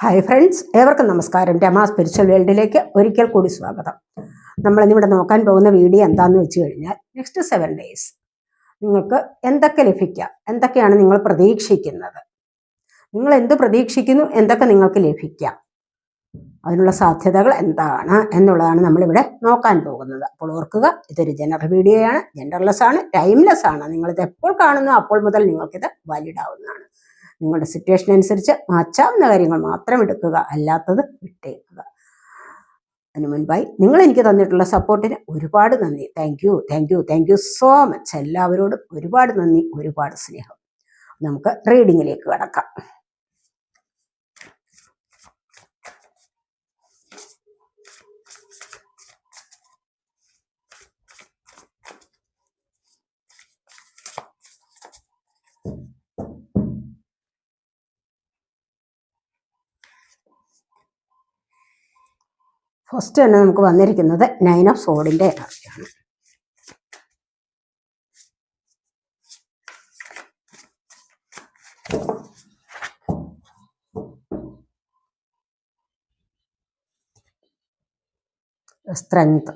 Hi friends, ഏവർക്കും നമസ്കാരം. Rama spiritual വേൾഡിലേക്ക് ഒരിക്കൽ കൂടി സ്വാഗതം. നമ്മളിന്നിവിടെ നോക്കാൻ പോകുന്ന വീഡിയോ എന്താണെന്ന് വെച്ച് കഴിഞ്ഞാൽ, നെക്സ്റ്റ് 7 days നിങ്ങൾക്ക് എന്തൊക്കെ ലഭിക്കാം, എന്തൊക്കെയാണ് നിങ്ങൾ പ്രതീക്ഷിക്കുന്നത്, നിങ്ങൾ എന്ത് പ്രതീക്ഷിക്കുന്നു, എന്തൊക്കെ നിങ്ങൾക്ക് ലഭിക്കാം, അതിനുള്ള സാധ്യതകൾ എന്താണ് എന്നുള്ളതാണ് നമ്മളിവിടെ നോക്കാൻ പോകുന്നത്. അപ്പോൾ ഓർക്കുക, ഇതൊരു ജനറൽ വീഡിയോയാണ്, ജെൻഡർലെസ് ആണ്, ടൈംലെസ് ആണ്. നിങ്ങളിത് എപ്പോൾ കാണുന്നു അപ്പോൾ മുതൽ നിങ്ങൾക്കിത് വാലിഡ് ആവുന്നതാണ്. നിങ്ങളുടെ സിറ്റുവേഷൻ അനുസരിച്ച് മാറ്റാവുന്ന കാര്യങ്ങൾ മാത്രം എടുക്കുക, അല്ലാത്തത് വിട്ടേക്കുക. അതിനു മുൻപായി നിങ്ങൾ എനിക്ക് തന്നിട്ടുള്ള സപ്പോർട്ടിന് ഒരുപാട് നന്ദി. Thank you so much. എല്ലാവരോടും ഒരുപാട് നന്ദി, ഒരുപാട് സ്നേഹം. നമുക്ക് റീഡിങ്ങിലേക്ക് കടക്കാം. ഫസ്റ്റ് തന്നെ നമുക്ക് വന്നിരിക്കുന്നത് 9 of Swords എനർജിയാണ്. Strength,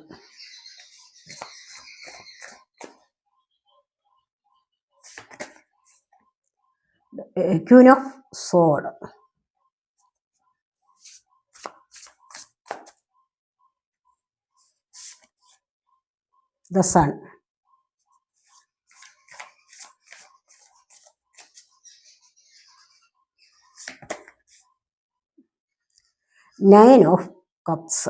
Queen of Swords, the Sun, Nine of Cups,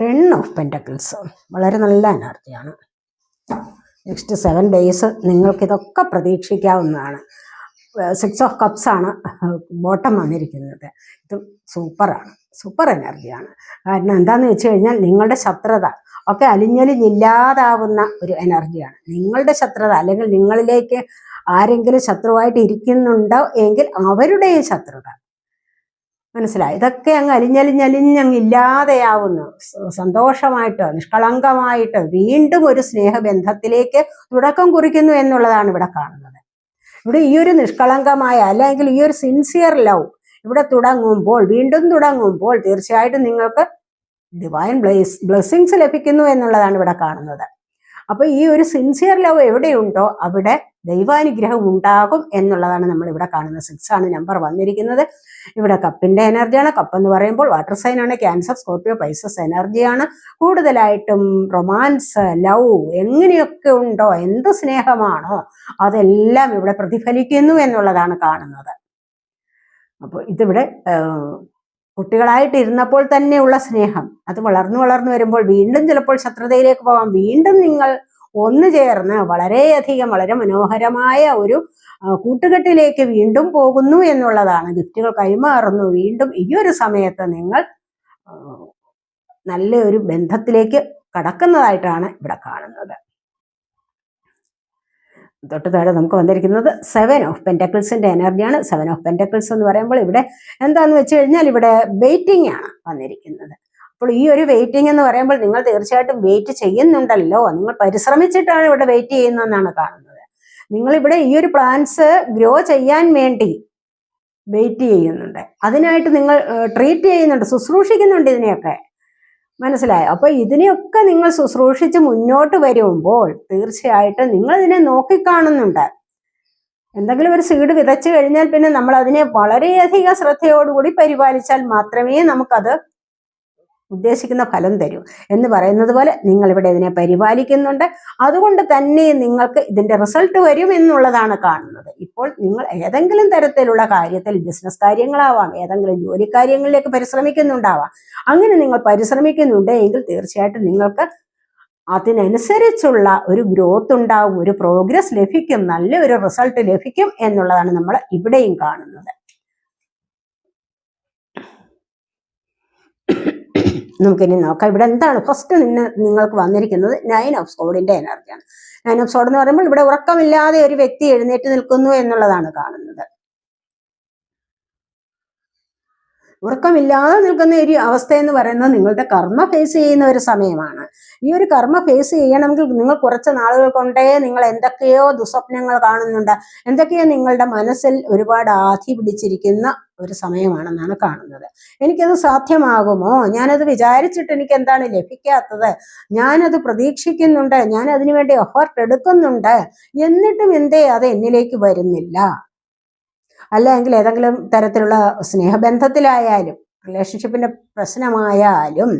Ten of Pentacles. വളരെ നല്ല എനർജിയാണ്. നെക്സ്റ്റ് 7 days നിങ്ങൾക്കിതൊക്കെ പ്രതീക്ഷിക്കാവുന്നതാണ്. 6 of Cups ആണ് ബോട്ടം വന്നിരിക്കുന്നത്. ഇതും സൂപ്പർ എനർജിയാണ്. കാരണം എന്താണെന്ന് വെച്ച് കഴിഞ്ഞാൽ, നിങ്ങളുടെ ശത്രുത ഒക്കെ അലിഞ്ഞലിഞ്ഞില്ലാതാവുന്ന ഒരു എനർജിയാണ്. നിങ്ങളുടെ ശത്രുത, അല്ലെങ്കിൽ നിങ്ങളിലേക്ക് ആരെങ്കിലും ശത്രുവായിട്ട് ഇരിക്കുന്നുണ്ടോ എങ്കിൽ അവരുടെയും ശത്രുത, മനസ്സിലായി, ഇതൊക്കെ അങ്ങ് അലിഞ്ഞങ്ങ് ഇല്ലാതെയാവുന്നു. സന്തോഷമായിട്ട്, നിഷ്കളങ്കമായിട്ട് വീണ്ടും ഒരു സ്നേഹബന്ധത്തിലേക്ക് തുടക്കം കുറിക്കുന്നു എന്നുള്ളതാണ് ഇവിടെ കാണുന്നത്. ഇവിടെ ഈ ഒരു നിഷ്കളങ്കമായ, അല്ലെങ്കിൽ ഈ ഒരു സിൻസിയർ ലവ് ഇവിടെ വീണ്ടും തുടങ്ങുമ്പോൾ തീർച്ചയായിട്ടും നിങ്ങൾക്ക് ഡിവൈൻ ബ്ലെസ്സിങ്സ് ലഭിക്കുന്നു എന്നുള്ളതാണ് ഇവിടെ കാണുന്നത്. അപ്പൊ ഈ ഒരു സിൻസിയർ ലവ് എവിടെയുണ്ടോ അവിടെ ദൈവാനുഗ്രഹം ഉണ്ടാകും എന്നുള്ളതാണ് നമ്മൾ ഇവിടെ കാണുന്നത്. 6 ആണ് നമ്പർ വന്നിരിക്കുന്നത്. ഇവിടെ കപ്പിന്റെ എനർജിയാണ്. കപ്പ് എന്ന് പറയുമ്പോൾ വാട്ടർ സൈൻ ആണ്. ക്യാൻസർ, സ്കോർപ്പിയോ, പൈസസ് എനർജിയാണ്. കൂടുതലായിട്ടും റൊമാൻസ്, ലവ് എങ്ങനെയൊക്കെ ഉണ്ടോ, എന്ത് സ്നേഹമാണോ അതെല്ലാം ഇവിടെ പ്രതിഫലിക്കുന്നു എന്നുള്ളതാണ് കാണുന്നത്. അപ്പോൾ ഇതിവിടെ കുട്ടികളായിട്ട് ഇരുന്നപ്പോൾ തന്നെയുള്ള സ്നേഹം അത് വളർന്നു വരുമ്പോൾ വീണ്ടും ചിലപ്പോൾ ശത്രുതയിലേക്ക് പോകാം. വീണ്ടും നിങ്ങൾ ഒന്നു ചേർന്ന് വളരെ മനോഹരമായ ഒരു കൂട്ടുകെട്ടിലേക്ക് വീണ്ടും പോകുന്നു എന്നുള്ളതാണ്. ഗിഫ്റ്റുകൾ കൈമാറുന്നു. വീണ്ടും ഈ ഒരു സമയത്ത് നിങ്ങൾ നല്ലൊരു ബന്ധത്തിലേക്ക് കടക്കുന്നതായിട്ടാണ് ഇവിടെ കാണുന്നത്. തൊട്ട് താഴെ നമുക്ക് വന്നിരിക്കുന്നത് 7 of Pentacles എനർജിയാണ്. 7 of Pentacles എന്ന് പറയുമ്പോൾ ഇവിടെ എന്താന്ന് വെച്ച് കഴിഞ്ഞാൽ, ഇവിടെ വെയിറ്റിംഗ് ആണ് വന്നിരിക്കുന്നത്. അപ്പോൾ ഈ ഒരു വെയിറ്റിംഗ് എന്ന് പറയുമ്പോൾ നിങ്ങൾ തീർച്ചയായിട്ടും വെയിറ്റ് ചെയ്യുന്നുണ്ടല്ലോ, നിങ്ങൾ പരിശ്രമിച്ചിട്ടാണ് ഇവിടെ വെയിറ്റ് ചെയ്യുന്നതെന്നാണ് കാണുന്നത്. നിങ്ങളിവിടെ ഈ ഒരു പ്ലാൻസ് ഗ്രോ ചെയ്യാൻ വേണ്ടി വെയിറ്റ് ചെയ്യുന്നുണ്ട്. അതിനായിട്ട് നിങ്ങൾ ട്രീറ്റ് ചെയ്യുന്നുണ്ട്, ശുശ്രൂഷിക്കുന്നുണ്ട് ഇതിനെയൊക്കെ, മനസ്സിലായോ? അപ്പൊ ഇതിനെയൊക്കെ നിങ്ങൾ ശുശ്രൂഷിച്ച് മുന്നോട്ട് വരുമ്പോൾ തീർച്ചയായിട്ടും നിങ്ങൾ ഇതിനെ നോക്കിക്കാണുന്നുണ്ട്. എന്തെങ്കിലും ഒരു സീഡ് വിതച്ചു കഴിഞ്ഞാൽ പിന്നെ നമ്മൾ അതിനെ വളരെയധികം ശ്രദ്ധയോടുകൂടി പരിപാലിച്ചാൽ മാത്രമേ നമുക്കത് ഉദ്ദേശിക്കുന്ന ഫലം തരൂ എന്ന് പറയുന്നത് പോലെ നിങ്ങൾ ഇവിടെ ഇതിനെ പരിപാലിക്കുന്നുണ്ട്. അതുകൊണ്ട് തന്നെ നിങ്ങൾക്ക് ഇതിന്റെ റിസൾട്ട് വരും എന്നുള്ളതാണ് കാണുന്നത്. ഇപ്പോൾ നിങ്ങൾ ഏതെങ്കിലും തരത്തിലുള്ള കാര്യത്തിൽ, ബിസിനസ് കാര്യങ്ങളാവാം, ഏതെങ്കിലും ജോലി കാര്യങ്ങളിലേക്ക് പരിശ്രമിക്കുന്നുണ്ടാവാം. അങ്ങനെ നിങ്ങൾ പരിശ്രമിക്കുന്നുണ്ട് എങ്കിൽ തീർച്ചയായിട്ടും നിങ്ങൾക്ക് അതിനനുസരിച്ചുള്ള ഒരു ഗ്രോത്ത് ഉണ്ടാവും, ഒരു പ്രോഗ്രസ് ലഭിക്കും, നല്ലൊരു റിസൾട്ട് ലഭിക്കും എന്നുള്ളതാണ് നമ്മൾ ഇവിടെയും കാണുന്നത്. നമുക്കിനി നോക്കാം ഇവിടെ എന്താണ്. ഫസ്റ്റ് നിങ്ങൾക്ക് വന്നിരിക്കുന്നത് 9 of Swords എനർജിയാണ്. 9 of Swords എന്ന് പറയുമ്പോൾ ഇവിടെ ഉറക്കമില്ലാതെ ഒരു വ്യക്തി എഴുന്നേറ്റ് നിൽക്കുന്നു എന്നുള്ളതാണ് കാണുന്നത്. ഉറക്കമില്ലാതെ നിൽക്കുന്ന ഒരു അവസ്ഥ എന്ന് പറയുന്നത് നിങ്ങളുടെ കർമ്മ ഫേസ് ചെയ്യുന്ന ഒരു സമയമാണ്. ഈ ഒരു കർമ്മ ഫേസ് ചെയ്യണമെങ്കിൽ നിങ്ങൾ കുറച്ച് നാളുകൾ കൊണ്ടേ നിങ്ങൾ എന്തൊക്കെയോ ദുസ്വപ്നങ്ങൾ കാണുന്നുണ്ട്, എന്തൊക്കെയോ നിങ്ങളുടെ മനസ്സിൽ ഒരുപാട് ആധി പിടിച്ചിരിക്കുന്ന ഒരു സമയമാണെന്നാണ് കാണുന്നത്. എനിക്കത് സാധ്യമാകുമോ, ഞാനത് വിചാരിച്ചിട്ട് എനിക്ക് എന്താണ് ലഭിക്കാത്തത്, ഞാനത് പ്രതീക്ഷിക്കുന്നുണ്ട്, ഞാൻ അതിനു വേണ്ടി എഫേർട്ട് എടുക്കുന്നുണ്ട്, എന്നിട്ടും എന്തേ അത് എന്നിലേക്ക് വരുന്നില്ല. അല്ലെങ്കിൽ ഏതെങ്കിലും തരത്തിലുള്ള സ്നേഹബന്ധത്തിലായാലും റിലേഷൻഷിപ്പിന്റെ പ്രശ്നമായാലും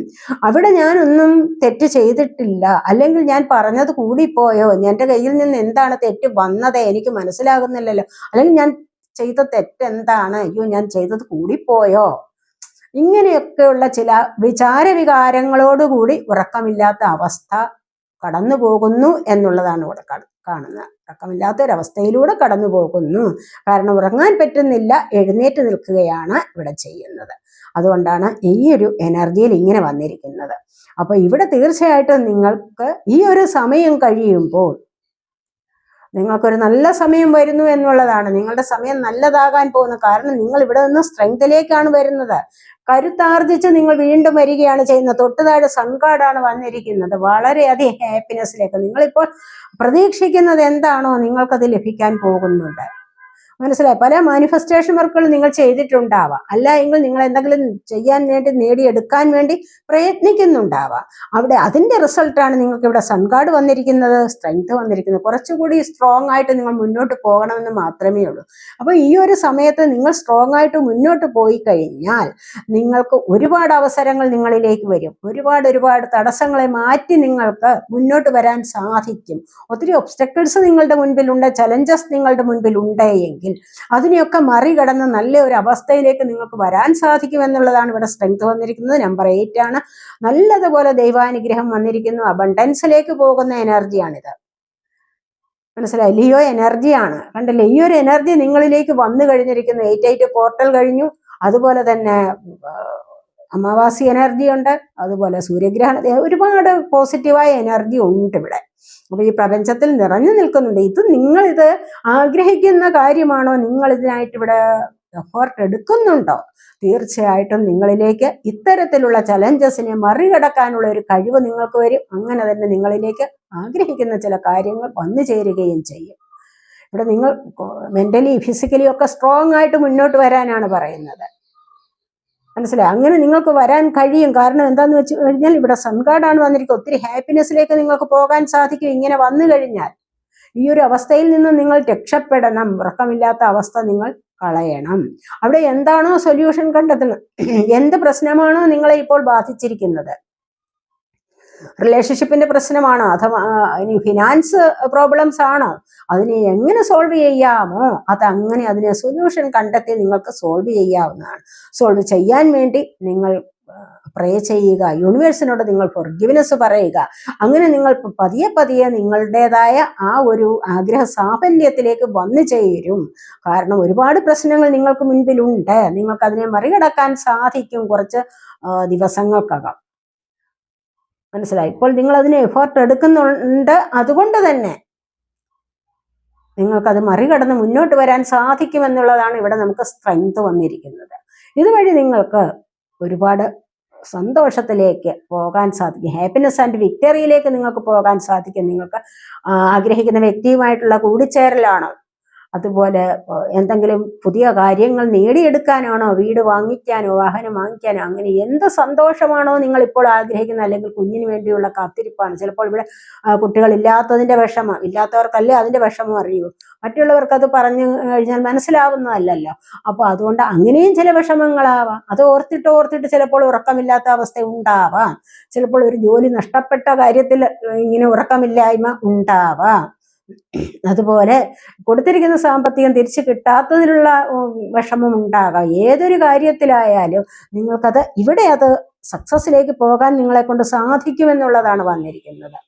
അവിടെ ഞാനൊന്നും തെറ്റ് ചെയ്തിട്ടില്ല, അല്ലെങ്കിൽ ഞാൻ പറഞ്ഞത് കൂടിപ്പോയോ, എൻ്റെ കയ്യിൽ നിന്ന് എന്താണ് തെറ്റ് വന്നത് എനിക്ക് മനസ്സിലാകുന്നില്ലല്ലോ, അല്ലെങ്കിൽ ഞാൻ ചെയ്ത തെറ്റെന്താണ്, അയ്യോ ഞാൻ ചെയ്തത് കൂടിപ്പോയോ, ഇങ്ങനെയൊക്കെയുള്ള ചില വിചാരവികാരങ്ങളോടുകൂടി ഉറക്കമില്ലാത്ത അവസ്ഥ കടന്നു പോകുന്നു എന്നുള്ളതാണ് ഇവിടെ കാണുന്നത്. ഉറക്കമില്ലാത്ത ഒരവസ്ഥയിലൂടെ കടന്നു പോകുന്നു. കാരണം ഉറങ്ങാൻ പറ്റുന്നില്ല, എഴുന്നേറ്റ് നിൽക്കുകയാണ് ഇവിടെ ചെയ്യുന്നത്. അതുകൊണ്ടാണ് ഈ ഒരു എനർജിയിൽ ഇങ്ങനെ വന്നിരിക്കുന്നത്. അപ്പൊ ഇവിടെ തീർച്ചയായിട്ടും നിങ്ങൾക്ക് ഈ ഒരു സമയം കഴിയുമ്പോൾ നിങ്ങൾക്കൊരു നല്ല സമയം വരുന്നു എന്നുള്ളതാണ്. നിങ്ങളുടെ സമയം നല്ലതാകാൻ പോകുന്നു. കാരണം നിങ്ങൾ ഇവിടെ നിന്ന് സ്ട്രെങ്തിലേക്കാണ് വരുന്നത്. കരുത്താർജിച്ച് നിങ്ങൾ വീണ്ടും വരികയാണ് ചെയ്യുന്നത്. തൊട്ടുതാഴെ സൺകാർഡാണ് വന്നിരിക്കുന്നത്. വളരെയധികം ഹാപ്പിനെസ്സിലേക്ക് നിങ്ങളിപ്പോൾ പ്രതീക്ഷിക്കുന്നത് എന്താണോ നിങ്ങൾക്കത് ലഭിക്കാൻ പോകുന്നുണ്ട്. മനസ്സിലായി. പല മാനിഫെസ്റ്റേഷൻ വർക്കുകൾ നിങ്ങൾ ചെയ്തിട്ടുണ്ടാവാം, അല്ല എങ്കിൽ നിങ്ങൾ എന്തെങ്കിലും ചെയ്യാൻ വേണ്ടി നേടിയെടുക്കാൻ വേണ്ടി പ്രയത്നിക്കുന്നുണ്ടാവാം. അവിടെ അതിന്റെ റിസൾട്ടാണ് നിങ്ങൾക്ക് ഇവിടെ സൺകാർഡ് വന്നിരിക്കുന്നത്, സ്ട്രെങ്ത് വന്നിരിക്കുന്നത്. കുറച്ചുകൂടി സ്ട്രോങ് ആയിട്ട് നിങ്ങൾ മുന്നോട്ട് പോകണമെന്ന് മാത്രമേ ഉള്ളൂ. അപ്പോൾ ഈ ഒരു സമയത്ത് നിങ്ങൾ സ്ട്രോങ് ആയിട്ട് മുന്നോട്ട് പോയി കഴിഞ്ഞാൽ നിങ്ങൾക്ക് ഒരുപാട് അവസരങ്ങൾ നിങ്ങളിലേക്ക് വരും. ഒരുപാട് തടസ്സങ്ങളെ മാറ്റി നിങ്ങൾക്ക് മുന്നോട്ട് വരാൻ സാധിക്കും. ഒത്തിരി ഒബ്സ്റ്റക്കിൾസ് നിങ്ങളുടെ മുൻപിലുണ്ട്, ചലഞ്ചസ് നിങ്ങളുടെ മുൻപിലുണ്ട് എങ്കിൽ അതിനെയൊക്കെ മറികടന്ന് നല്ല ഒരു അവസ്ഥയിലേക്ക് നിങ്ങൾക്ക് വരാൻ സാധിക്കും എന്നുള്ളതാണ് ഇവിടെ സ്ട്രെങ്ത് വന്നിരിക്കുന്നത്. നമ്പർ 8 ആണ്. നല്ലതുപോലെ ദൈവാനുഗ്രഹം വന്നിരിക്കുന്നു. അബണ്ടൻസിലേക്ക് പോകുന്ന എനർജിയാണിത്. മനസ്സിലായി. ലിയോ എനർജിയാണ്. കണ്ടില്ലേ, ഈ ഒരു എനർജി നിങ്ങളിലേക്ക് വന്നു കഴിഞ്ഞിരിക്കുന്നു. 8 പോർട്ടൽ കഴിഞ്ഞു. അതുപോലെ തന്നെ അമാവാസി എനർജി ഉണ്ട്, അതുപോലെ സൂര്യഗ്രഹണ, ഒരുപാട് പോസിറ്റീവായ എനർജി ഉണ്ട് ഇവിടെ. അപ്പൊ ഈ പ്രപഞ്ചത്തിൽ നിറഞ്ഞു നിൽക്കുന്നുണ്ട്. ഇത് ആഗ്രഹിക്കുന്ന കാര്യമാണോ, നിങ്ങൾ ഇതിനായിട്ട് ഇവിടെ എഫേർട്ട് എടുക്കുന്നുണ്ടോ, തീർച്ചയായിട്ടും നിങ്ങളിലേക്ക് ഇത്തരത്തിലുള്ള ചലഞ്ചസിനെ മറികടക്കാനുള്ള ഒരു കഴിവ് നിങ്ങൾക്ക് വരും. അങ്ങനെ തന്നെ നിങ്ങളിലേക്ക് ആഗ്രഹിക്കുന്ന ചില കാര്യങ്ങൾ വന്നു ചേരുകയും ചെയ്യും. ഇവിടെ നിങ്ങൾ മെന്റലി ഫിസിക്കലി ഒക്കെ സ്ട്രോങ് ആയിട്ട് മുന്നോട്ട് വരാനാണ് പറയുന്നത്. മനസ്സിലായി. അങ്ങനെ നിങ്ങൾക്ക് വരാൻ കഴിയും. കാരണം എന്താന്ന് വെച്ച് കഴിഞ്ഞാൽ ഇവിടെ സൺകാർഡാണ് വന്നിരിക്കുന്നത്. ഒത്തിരി ഹാപ്പിനെസ്സിലേക്ക് നിങ്ങൾക്ക് പോകാൻ സാധിക്കും. ഇങ്ങനെ വന്നു കഴിഞ്ഞാൽ ഈ ഒരു അവസ്ഥയിൽ നിന്ന് നിങ്ങൾ രക്ഷപ്പെടണം. ഉറക്കമില്ലാത്ത അവസ്ഥ നിങ്ങൾ കളയണം. അവിടെ എന്താണോ സൊല്യൂഷൻ കണ്ടെത്തുന്നത്, എന്ത് പ്രശ്നമാണോ നിങ്ങളെ ഇപ്പോൾ ബാധിച്ചിരിക്കുന്നത്, റിലേഷൻഷിപ്പിന്റെ പ്രശ്നമാണോ, അഥവാ ഇനി ഫിനാൻസ് പ്രോബ്ലംസ് ആണോ, അതിനെ എങ്ങനെ സോൾവ് ചെയ്യാമോ അതങ്ങനെ അതിനെ സൊല്യൂഷൻ കണ്ടെത്തി നിങ്ങൾക്ക് സോൾവ് ചെയ്യാവുന്നതാണ്. സോൾവ് ചെയ്യാൻ വേണ്ടി നിങ്ങൾ പ്രേ ചെയ്യുക, യൂണിവേഴ്സിനോട് നിങ്ങൾ ഫോർഗിവ്നെസ് പറയുക. അങ്ങനെ നിങ്ങൾ പതിയെ നിങ്ങളുടേതായ ആ ഒരു ആഗ്രഹ സാഫല്യത്തിലേക്ക് വന്നു ചേരും. കാരണം ഒരുപാട് പ്രശ്നങ്ങൾ നിങ്ങൾക്ക് മുൻപിലുണ്ട്. നിങ്ങൾക്ക് അതിനെ മറികടക്കാൻ സാധിക്കും കുറച്ച് ദിവസങ്ങൾക്കകം. മനസ്സിലായി. ഇപ്പോൾ നിങ്ങൾ അതിന് എഫേർട്ട് എടുക്കുന്നുണ്ട്. അതുകൊണ്ട് തന്നെ നിങ്ങൾക്കത് മറികടന്ന് മുന്നോട്ട് വരാൻ സാധിക്കുമെന്നുള്ളതാണ് ഇവിടെ നമുക്ക് സ്ട്രെങ്ത് വന്നിരിക്കുന്നത്. ഇതുവഴി നിങ്ങൾക്ക് ഒരുപാട് സന്തോഷത്തിലേക്ക് പോകാൻ സാധിക്കും. ഹാപ്പിനെസ് ആൻഡ് വിക്ടറിയിലേക്ക് നിങ്ങൾക്ക് പോകാൻ സാധിക്കും. നിങ്ങൾക്ക് ആഗ്രഹിക്കുന്ന വ്യക്തിയുമായിട്ടുള്ള കൂടിച്ചേരലാണോ, അതുപോലെ എന്തെങ്കിലും പുതിയ കാര്യങ്ങൾ നേടിയെടുക്കാനാണോ, വീട് വാങ്ങിക്കാനോ വാഹനം വാങ്ങിക്കാനോ, അങ്ങനെ എന്ത് സന്തോഷമാണോ നിങ്ങൾ ഇപ്പോൾ ആഗ്രഹിക്കുന്നത്, അല്ലെങ്കിൽ കുഞ്ഞിന് വേണ്ടിയുള്ള കാത്തിരിപ്പാണ്. ചിലപ്പോൾ ഇവിടെ കുട്ടികളില്ലാത്തതിന്റെ വിഷമം, ഇല്ലാത്തവർക്കല്ലേ അതിന്റെ വിഷമം അറിയൂ, മറ്റുള്ളവർക്ക് അത് പറഞ്ഞു കഴിഞ്ഞാൽ മനസ്സിലാവുന്നതല്ലല്ലോ. അപ്പോൾ അതുകൊണ്ട് അങ്ങനെയും ചില വിഷമങ്ങളാവാം. അത് ഓർത്തിട്ട് ചിലപ്പോൾ ഉറക്കമില്ലാത്ത അവസ്ഥ ഉണ്ടാവാം. ചിലപ്പോൾ ഒരു ജോലി നഷ്ടപ്പെട്ട കാര്യത്തിൽ ഇങ്ങനെ ഉറക്കമില്ലായ്മ ഉണ്ടാവാം. അതുപോലെ കൊടുത്തിരിക്കുന്ന സാമ്പത്തികം തിരിച്ചു കിട്ടാത്തതിലുള്ള വിഷമം ഉണ്ടാകാം. ഏതൊരു കാര്യത്തിലായാലും നിങ്ങൾക്കത് ഇവിടെ അത് സക്സസിലേക്ക് പോകാൻ നിങ്ങളെ കൊണ്ട് സാധിക്കുമെന്നുള്ളതാണ് വന്നിരിക്കുന്നത്.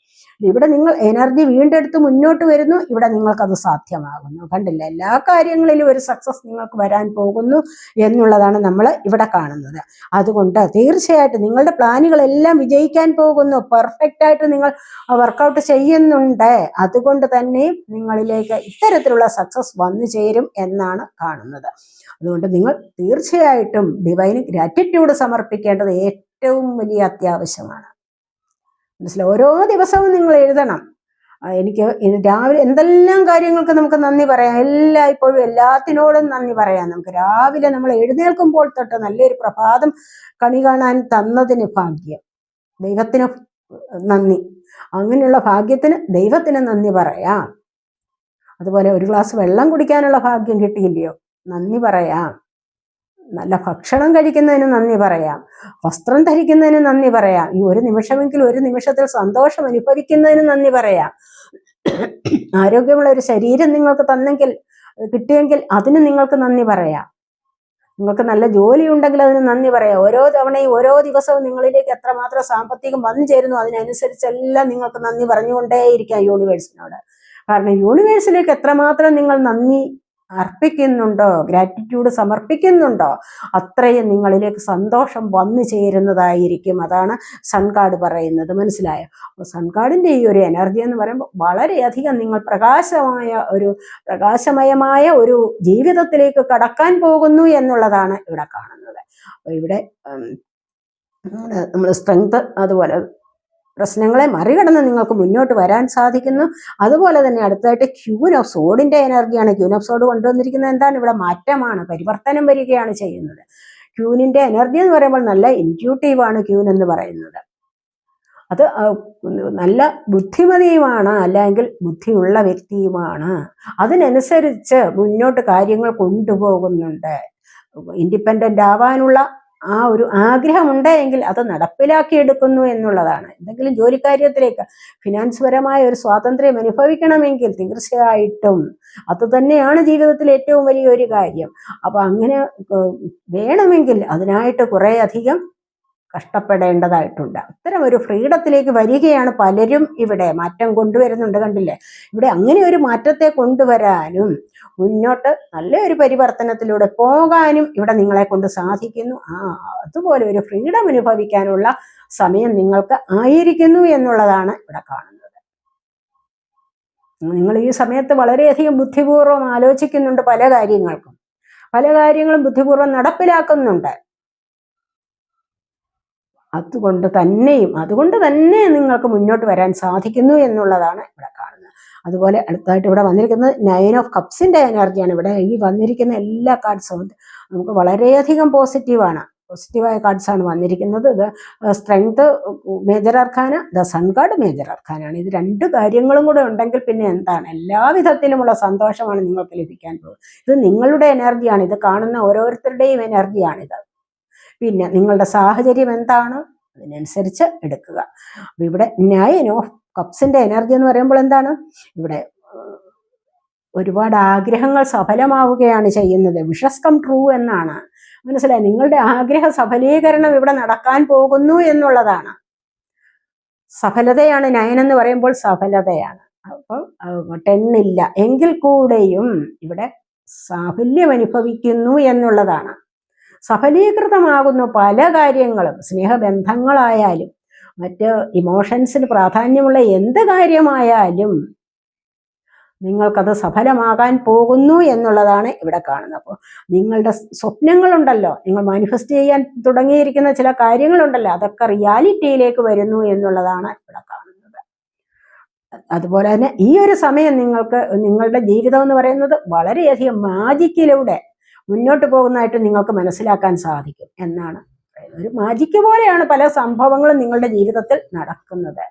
ഇവിടെ നിങ്ങൾ എനർജി വീണ്ടെടുത്ത് മുന്നോട്ട് വരുന്നു. ഇവിടെ നിങ്ങൾക്കത് സാധ്യമാകുന്നു. കണ്ടില്ല, എല്ലാ കാര്യങ്ങളിലും ഒരു സക്സസ് നിങ്ങൾക്ക് വരാൻ പോകുന്നു എന്നുള്ളതാണ് നമ്മൾ ഇവിടെ കാണുന്നത്. അതുകൊണ്ട് തീർച്ചയായിട്ടും നിങ്ങളുടെ പ്ലാനുകളെല്ലാം വിജയിക്കാൻ പോകുന്നു. പെർഫെക്റ്റ് ആയിട്ട് നിങ്ങൾ വർക്കൗട്ട് ചെയ്യുന്നുണ്ട്. അതുകൊണ്ട് തന്നെ നിങ്ങളിലേക്ക് ഇത്തരത്തിലുള്ള സക്സസ് വന്നു ചേരും എന്നാണ് കാണുന്നത്. അതുകൊണ്ട് നിങ്ങൾ തീർച്ചയായിട്ടും ഡിവൈന് ഗ്രാറ്റിറ്റ്യൂഡ് സമർപ്പിക്കേണ്ടത് ഏറ്റവും വലിയ അത്യാവശ്യമാണ്. മനസ്സിലായി? ഓരോ ദിവസവും നിങ്ങൾ എഴുതണം. എനിക്ക് രാവിലെ എന്തെല്ലാം കാര്യങ്ങൾക്ക് നമുക്ക് നന്ദി പറയാം, ഇപ്പോഴും എല്ലാത്തിനോടും നന്ദി പറയാം. നമുക്ക് രാവിലെ നമ്മൾ എഴുന്നേൽക്കുമ്പോൾ തൊട്ട് നല്ലൊരു പ്രഭാതം കണി കാണാൻ തന്നതിന് ഭാഗ്യം, ദൈവത്തിന് നന്ദി. അങ്ങനെയുള്ള ഭാഗ്യത്തിന് ദൈവത്തിന് നന്ദി പറയാം. അതുപോലെ ഒരു ഗ്ലാസ് വെള്ളം കുടിക്കാനുള്ള ഭാഗ്യം കിട്ടിയില്ലയോ, നന്ദി പറയാം. നല്ല ഭക്ഷണം കഴിക്കുന്നതിന് നന്ദി പറയാം, വസ്ത്രം ധരിക്കുന്നതിന് നന്ദി പറയാം, ഈ ഒരു നിമിഷമെങ്കിലും ഒരു നിമിഷത്തിൽ സന്തോഷം അനുഭവിക്കുന്നതിന് നന്ദി പറയാം. ആരോഗ്യമുള്ള ഒരു ശരീരം നിങ്ങൾക്ക് കിട്ടിയെങ്കിൽ അതിന് നിങ്ങൾക്ക് നന്ദി പറയാം. നിങ്ങൾക്ക് നല്ല ജോലി ഉണ്ടെങ്കിൽ അതിന് നന്ദി പറയാം. ഓരോ തവണയും ഓരോ ദിവസവും നിങ്ങളിലേക്ക് എത്രമാത്രം സാമ്പത്തികം വന്നു ചേരുന്നു അതിനനുസരിച്ചെല്ലാം നിങ്ങൾക്ക് നന്ദി പറഞ്ഞുകൊണ്ടേയിരിക്കാം യൂണിവേഴ്സിനോട്. കാരണം യൂണിവേഴ്സിലേക്ക് എത്രമാത്രം നിങ്ങൾ നന്ദി അർപ്പിക്കുന്നുണ്ടോ, ഗ്രാറ്റിറ്റ്യൂഡ് സമർപ്പിക്കുന്നുണ്ടോ, അത്രയും നിങ്ങളിലേക്ക് സന്തോഷം വന്നു ചേരുന്നതായിരിക്കും. അതാണ് സൺ കാർഡ് പറയുന്നത്. മനസ്സിലായോ? അപ്പോൾ സൺ കാർഡിൻ്റെ ഈ ഒരു എനർജി എന്ന് പറയുമ്പോൾ വളരെയധികം നിങ്ങൾ പ്രകാശമയമായ ഒരു ജീവിതത്തിലേക്ക് കടക്കാൻ പോകുന്നു എന്നുള്ളതാണ് ഇവിടെ കാണുന്നത്. അപ്പോൾ ഇവിടെ നമ്മൾ സ്ട്രെങ്ത്, അതുപോലെ പ്രശ്നങ്ങളെ മറികടന്ന് നിങ്ങൾക്ക് മുന്നോട്ട് വരാൻ സാധിക്കുന്നു. അതുപോലെ തന്നെ അടുത്തായിട്ട് ക്യൂൻ ഓഫ് സോഡിന്റെ എനർജിയാണ്. ക്യൂൻ ഓഫ് സോഡ് കൊണ്ടുവന്നിരിക്കുന്നത് എന്താണ്? ഇവിടെ മാറ്റമാണ്, പരിവർത്തനം വരികയാണ് ചെയ്യുന്നത്. ക്യൂനിന്റെ എനർജി എന്ന് പറയുമ്പോൾ നല്ല ഇൻറ്റ്യൂട്ടീവാണ് ക്യൂൻ എന്ന് പറയുന്നത്. അത് നല്ല ബുദ്ധിമതിയുമാണ്, അല്ലെങ്കിൽ ബുദ്ധിയുള്ള വ്യക്തിയുമാണ്. അതിനനുസരിച്ച് മുന്നോട്ട് കാര്യങ്ങൾ കൊണ്ടുപോകുന്നുണ്ട്. ഇൻഡിപെൻഡന്റ് ആവാനുള്ള ആ ഒരു ആഗ്രഹമുണ്ടെങ്കിൽ അത് നടപ്പിലാക്കിയെടുക്കുന്നു എന്നുള്ളതാണ്. എന്തെങ്കിലും ജോലിക്കാര്യത്തിലേക്ക് ഫിനാൻസ് പരമായ ഒരു സ്വാതന്ത്ര്യം അനുഭവിക്കണമെങ്കിൽ തീർച്ചയായിട്ടും അത് തന്നെയാണ് ജീവിതത്തിൽ ഏറ്റവും വലിയൊരു കാര്യം. അപ്പൊ അങ്ങനെ വേണമെങ്കിൽ അതിനായിട്ട് കുറേ അധികം കഷ്ടപ്പെടേണ്ടതായിട്ടുണ്ട്. അത്തരം ഒരു ഫ്രീഡത്തിലേക്ക് വരികയാണ് പലരും. ഇവിടെ മാറ്റം കൊണ്ടുവരുന്നുണ്ട്, കണ്ടില്ലേ? ഇവിടെ അങ്ങനെ ഒരു മാറ്റത്തെ കൊണ്ടുവരാനും മുന്നോട്ട് നല്ലൊരു പരിവർത്തനത്തിലൂടെ പോകാനും ഇവിടെ നിങ്ങളെ കൊണ്ട് സാധിക്കുന്നു. അതുപോലെ ഒരു ഫ്രീഡം അനുഭവിക്കാനുള്ള സമയം നിങ്ങൾക്ക് ആയിരിക്കുന്നു എന്നുള്ളതാണ് ഇവിടെ കാണുന്നത്. നിങ്ങൾ ഈ സമയത്ത് വളരെയധികം ബുദ്ധിപൂർവ്വം ആലോചിക്കുന്നുണ്ട്, പല കാര്യങ്ങളും ബുദ്ധിപൂർവ്വം നടപ്പിലാക്കുന്നുണ്ട്. അതുകൊണ്ട് തന്നെ നിങ്ങൾക്ക് മുന്നോട്ട് വരാൻ സാധിക്കുന്നു എന്നുള്ളതാണ് ഇവിടെ കാണുന്നത്. അതുപോലെ അടുത്തായിട്ട് ഇവിടെ വന്നിരിക്കുന്നത് 9 ഓഫ് കപ്സിന്റെ എനർജിയാണ്. ഇവിടെ ഈ വന്നിരിക്കുന്ന എല്ലാ കാർഡ്സും നമുക്ക് വളരെയധികം പോസിറ്റീവായ കാർഡ്സാണ് വന്നിരിക്കുന്നത്. ഇത് strength major arcana, the sun card major അർക്കാനാണ്. ഇത് രണ്ട് കാര്യങ്ങളും കൂടെ ഉണ്ടെങ്കിൽ പിന്നെ എന്താണ്, എല്ലാവിധത്തിലുമുള്ള സന്തോഷമാണ് നിങ്ങൾക്ക് ലഭിക്കാൻ പോകുന്നത്. ഇത് നിങ്ങളുടെ എനർജിയാണ്, ഇത് കാണുന്ന ഓരോരുത്തരുടെയും എനർജിയാണിത്. പിന്നെ നിങ്ങളുടെ സാഹചര്യം എന്താണ് അതിനനുസരിച്ച് എടുക്കുക. അപ്പൊ ഇവിടെ 9 ഓഫ് കപ്സിന്റെ എനർജി എന്ന് പറയുമ്പോൾ എന്താണ്, ഇവിടെ ഒരുപാട് ആഗ്രഹങ്ങൾ സഫലമാവുകയാണ് ചെയ്യുന്നത്. വിഷസ് കം ട്രൂ എന്നാണ്. മനസ്സിലായി? നിങ്ങളുടെ ആഗ്രഹ സഫലീകരണം ഇവിടെ നടക്കാൻ പോകുന്നു എന്നുള്ളതാണ്. സഫലതയാണ് 9 എന്ന് പറയുമ്പോൾ സഫലതയാണ്. അപ്പം 10 ഇല്ല എങ്കിൽ കൂടെയും ഇവിടെ സാഫല്യം അനുഭവിക്കുന്നു എന്നുള്ളതാണ്. സഫലീകൃതമാകുന്നു പല കാര്യങ്ങളും, സ്നേഹബന്ധങ്ങളായാലും മറ്റ് ഇമോഷൻസിന് പ്രാധാന്യമുള്ള എന്ത് കാര്യമായാലും നിങ്ങൾക്കത് സഫലമാകാൻ പോകുന്നു എന്നുള്ളതാണ് ഇവിടെ കാണുന്നത്. അപ്പോൾ നിങ്ങളുടെ സ്വപ്നങ്ങളുണ്ടല്ലോ, നിങ്ങൾ മാനിഫെസ്റ്റ് ചെയ്യാൻ തുടങ്ങിയിരിക്കുന്ന ചില കാര്യങ്ങളുണ്ടല്ലോ, അതൊക്കെ റിയാലിറ്റിയിലേക്ക് വരുന്നു എന്നുള്ളതാണ് ഇവിടെ കാണുന്നത്. അതുപോലെ തന്നെ ഈ ഒരു സമയം നിങ്ങളുടെ ജീവിതം എന്ന് പറയുന്നത് വളരെയധികം മാജിക്കിലൂടെ മുന്നോട്ട് പോകുന്നതായിട്ട് നിങ്ങൾക്ക് മനസ്സിലാക്കാൻ സാധിക്കും എന്നാണ് പറയുന്നത്. ഒരു മാജിക്ക് പോലെയാണ് പല സംഭവങ്ങളും നിങ്ങളുടെ ജീവിതത്തിൽ നടക്കുന്നത്.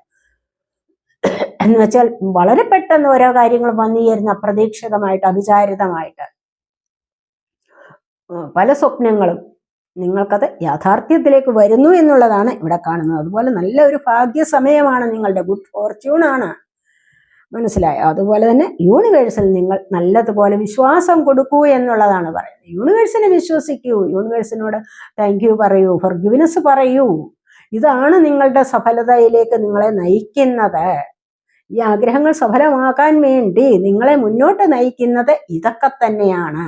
എന്ന് വെച്ചാൽ വളരെ പെട്ടെന്ന് ഓരോ കാര്യങ്ങൾ വന്നു ചേരുന്ന അപ്രതീക്ഷിതമായിട്ട്, അവിചാരിതമായിട്ട് പല സ്വപ്നങ്ങളും നിങ്ങൾക്കത് യാഥാർത്ഥ്യത്തിലേക്ക് വരുന്നു എന്നുള്ളതാണ് ഇവിടെ കാണുന്നത്. അതുപോലെ നല്ല ഒരു ഭാഗ്യ സമയമാണ്, നിങ്ങളുടെ ഗുഡ് ഫോർച്യൂൺ ആണ്. മനസ്സിലായോ? അതുപോലെ തന്നെ യൂണിവേഴ്സിൽ നിങ്ങൾ നല്ലതുപോലെ വിശ്വാസം കൊടുക്കൂ എന്നുള്ളതാണ് പറയുന്നത്. യൂണിവേഴ്സിനെ വിശ്വസിക്കൂ, യൂണിവേഴ്സിനോട് താങ്ക് യു പറയൂ, ഫർഗിവ്നെസ് പറയൂ. ഇതാണ് നിങ്ങളുടെ സഫലതയിലേക്ക് നിങ്ങളെ നയിക്കുന്നത്. ഈ ആഗ്രഹങ്ങൾ സഫലമാക്കാൻ വേണ്ടി നിങ്ങളെ മുന്നോട്ട് നയിക്കുന്നത് ഇതൊക്കെ തന്നെയാണ്.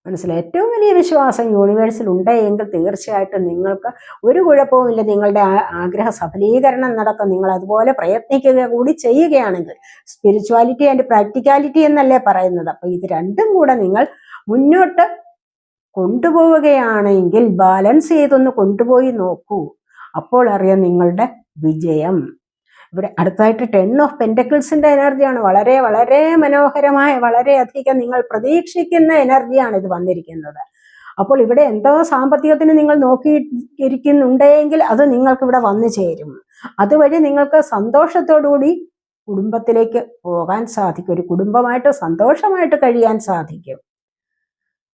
മനസ്സിലായി? ഏറ്റവും വലിയ വിശ്വാസം യൂണിവേഴ്സിൽ ഉണ്ടെങ്കിൽ തീർച്ചയായിട്ടും നിങ്ങൾക്ക് ഒരു കുഴപ്പവുമില്ല. നിങ്ങളുടെ ആഗ്രഹ സഫലീകരണം നടക്കും. നിങ്ങൾ അതുപോലെ പ്രയത്നിക്കുക കൂടി ചെയ്യുകയാണെങ്കിൽ, സ്പിരിച്വാലിറ്റി ആൻഡ് പ്രാക്ടിക്കാലിറ്റി എന്നല്ലേ പറയുന്നത്. അപ്പോൾ ഇത് രണ്ടും കൂടെ നിങ്ങൾ മുന്നോട്ട് കൊണ്ടുപോവുകയാണെങ്കിൽ ബാലൻസ് ചെയ്തൊന്ന് കൊണ്ടുപോയി നോക്കൂ. അപ്പോൾ അറിയാം നിങ്ങളുടെ വിജയം. ഇവിടെ അടുത്തായിട്ട് 10 ഓഫ് പെന്റക്കിൾസിന്റെ എനർജിയാണ്. വളരെ വളരെ മനോഹരമായ, വളരെയധികം നിങ്ങൾ പ്രതീക്ഷിക്കുന്ന എനർജിയാണ് ഇത് വന്നിരിക്കുന്നത്. അപ്പോൾ ഇവിടെ എന്തോ സാമ്പത്തികത്തിന് നിങ്ങൾ നോക്കിയിരിക്കുന്നുണ്ടെങ്കിൽ അത് നിങ്ങൾക്ക് ഇവിടെ വന്നു ചേരും. അതുവഴി നിങ്ങൾക്ക് സന്തോഷത്തോടുകൂടി കുടുംബത്തിലേക്ക് പോകാൻ സാധിക്കും. ഒരു കുടുംബമായിട്ട് സന്തോഷമായിട്ട് കഴിയാൻ സാധിക്കും.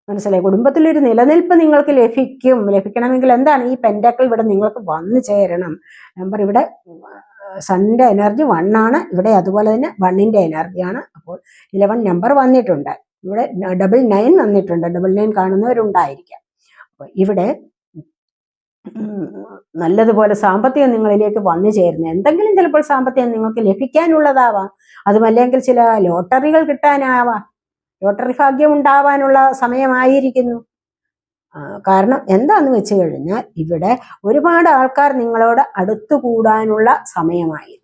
മനസ്സിലായി? കുടുംബത്തിലൊരു നിലനിൽപ്പ് നിങ്ങൾക്ക് ലഭിക്കണമെങ്കിൽ എന്താണ്? ഈ പെന്റക്കിൾ ഇവിടെ നിങ്ങൾക്ക് വന്നു ചേരണം. നമ്പർ ഇവിടെ സണ്ണിന്റെ എനർജി 1 ആണ്. ഇവിടെ അതുപോലെ തന്നെ 1ന്റെ എനർജിയാണ്. അപ്പോൾ 11 നമ്പർ വന്നിട്ടുണ്ട്. ഇവിടെ 99 വന്നിട്ടുണ്ട്. 99 കാണുന്നവരുണ്ടായിരിക്കാം. അപ്പോൾ ഇവിടെ നല്ലതുപോലെ സാമ്പത്തികം നിങ്ങളിലേക്ക് വന്നു ചേരുന്നു. എന്തെങ്കിലും ചിലപ്പോൾ സാമ്പത്തികം നിങ്ങൾക്ക് ലഭിക്കാനുള്ളതാവാം. അതുമല്ലെങ്കിൽ ചില ലോട്ടറികൾ കിട്ടാനാവാം. ലോട്ടറി ഭാഗ്യം ഉണ്ടാവാനുള്ള സമയമായിരിക്കുന്നു. കാരണം എന്താന്ന് വെച്ച് കഴിഞ്ഞാൽ ഇവിടെ ഒരുപാട് ആൾക്കാർ നിങ്ങളോട് അടുത്തുകൂടാനുള്ള സമയമായിരിക്കും.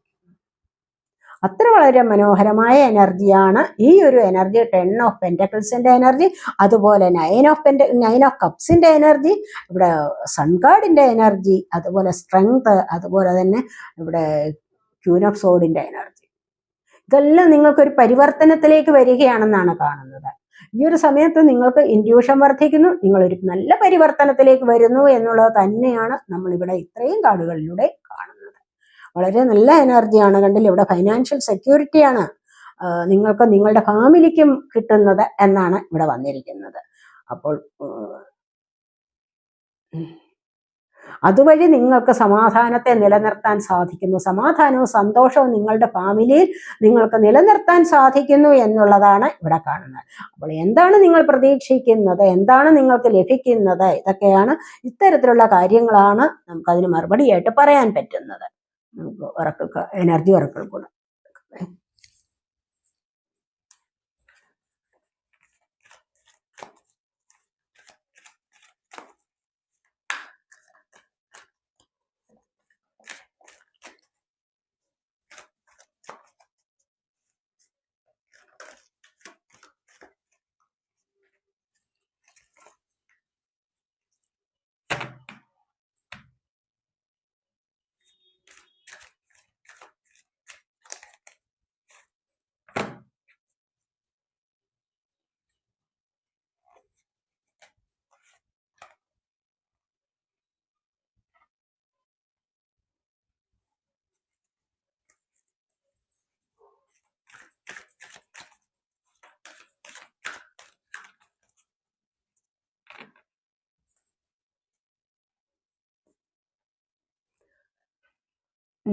അത്ര വളരെ മനോഹരമായ എനർജിയാണ് ഈ ഒരു എനർജി. 10 ഓഫ് പെന്റക്കിൾസിന്റെ എനർജി, അതുപോലെ 9 ഓഫ് കപ്സിന്റെ എനർജി, ഇവിടെ സൺ ഗാർഡിന്റെ എനർജി, അതുപോലെ സ്ട്രെങ്ത്, അതുപോലെ തന്നെ ഇവിടെ ക്യൂൻ ഓഫ് സോഡിന്റെ എനർജി. ഇതെല്ലാം നിങ്ങൾക്കൊരു പരിവർത്തനത്തിലേക്ക് വരികയാണെന്നാണ് കാണുന്നത്. ഈ ഒരു സമയത്ത് നിങ്ങൾക്ക് ഇൻഡ്യൂഷൻ വർദ്ധിക്കുന്നു. നിങ്ങളൊരു നല്ല പരിവർത്തനത്തിലേക്ക് വരുന്നു എന്നുള്ളത് തന്നെയാണ് നമ്മളിവിടെ ഇത്രയും കാർഡുകളിലൂടെ കാണുന്നത്. വളരെ നല്ല എനർജിയാണ്. കണ്ടില്ല, ഇവിടെ ഫൈനാൻഷ്യൽ സെക്യൂരിറ്റിയാണ് നിങ്ങൾക്ക് നിങ്ങളുടെ ഫാമിലിക്കും കിട്ടുന്നത് എന്നാണ് ഇവിടെ വന്നിരിക്കുന്നത്. അപ്പോൾ അതുവഴി നിങ്ങൾക്ക് സമാധാനത്തെ നിലനിർത്താൻ സാധിക്കുന്നു. സമാധാനവും സന്തോഷവും നിങ്ങളുടെ ഫാമിലിയിൽ നിങ്ങൾക്ക് നിലനിർത്താൻ സാധിക്കുന്നു എന്നുള്ളതാണ് ഇവിടെ കാണുന്നത്. അപ്പോൾ എന്താണ് നിങ്ങൾ പ്രതീക്ഷിക്കുന്നത്, എന്താണ് നിങ്ങൾക്ക് ലഭിക്കുന്നത്, ഇതൊക്കെയാണ്, ഇത്തരത്തിലുള്ള കാര്യങ്ങളാണ് നമുക്കതിന് മറുപടിയായിട്ട് പറയാൻ പറ്റുന്നത്. നമുക്ക് എനർജി ഒറക്കിൾ കൂടെ